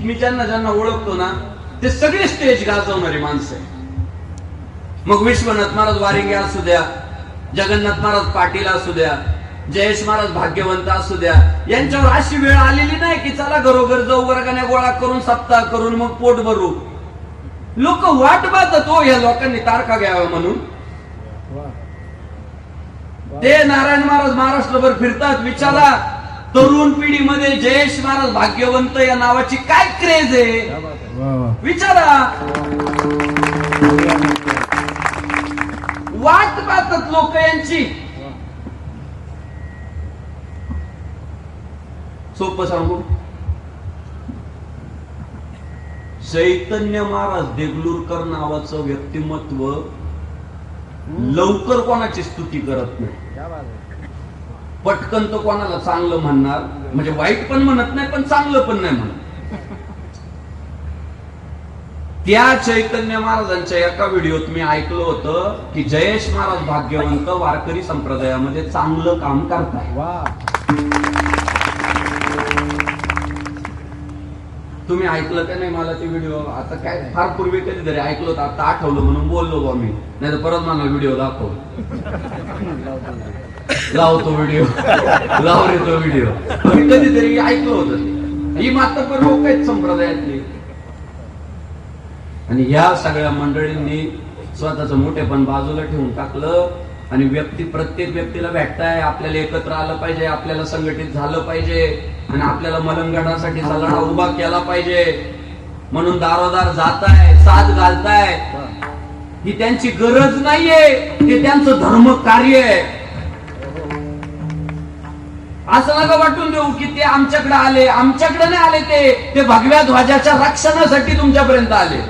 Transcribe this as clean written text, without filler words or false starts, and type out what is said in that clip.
मी ज्यांना ज्यांना ओळखतो ना ते सगळे स्टेज गाजवणारी माणसं आहे. मग विश्वनाथ महाराज वारिंगे असू द्या, जगन्नाथ महाराज पाटील असू द्या, जयेश महाराज भाग्यवंत असू द्या, यांच्यावर अशी वेळ आलेली नाही की चला घरोघर जाऊ, वर्गाने गोळा करून सप्ताह करून मग पोट भरू. लोक वाट पाहतात हो या लोकांनी तारखा घ्याव्या म्हणून. ते नारायण महाराज महाराष्ट्रभर फिरतात. विचारा तरुण पिढीमध्ये जयेश महाराज भाग्यवंत या नावाची काय क्रेज आहे विचारा. वाट पाहतात लोक यांची. सोपं सांगू, चैतन्य महाराज देगलूरकर नावाचं व्यक्तिमत्व लवकर कोणाची स्तुती करत नाही. पटकन तो कोणाला चांगलं म्हणणार, म्हणजे वाईट पण म्हणत नाही पण चांगलं पण नाही म्हणत. त्या चैतन्य महाराजांच्या एका व्हिडिओत मी ऐकलं होतं की जयेश महाराज भाग्यवंत वारकरी संप्रदायामध्ये चांगलं काम करताय. तुम्ही ऐकलं का नाही मला ते व्हिडिओ? आता काय फार पूर्वी कधीतरी ऐकलं होतं, आता आठवलं म्हणून बोललो बा मी, नाही तर परत मला व्हिडिओ दाखव. लावतो व्हिडिओ, लाव रे तो व्हिडिओ. कधीतरी ऐकलं होतं. ही मात्र लोक आहेत संप्रदायातली. आणि ह्या सगळ्या मंडळींनी स्वतःच मोठेपण बाजूला ठेवून टाकलं आणि प्रत्येक व्यक्तीला भेटताय, आपल्याला एकत्र आलं पाहिजे, आपल्याला संघटित झालं पाहिजे आणि आपल्याला मलंगडासाठी लढा उभा केला पाहिजे म्हणून दारोदार जाताय, साथ घालताय. ही त्यांची गरज नाहीये, ते त्यांचं धर्म कार्य आहे. असं नका वाटून देऊ की ते आमच्याकडे आले. आमच्याकडे नाही आले, ते भगव्या ध्वजाच्या रक्षणासाठी तुमच्यापर्यंत आले.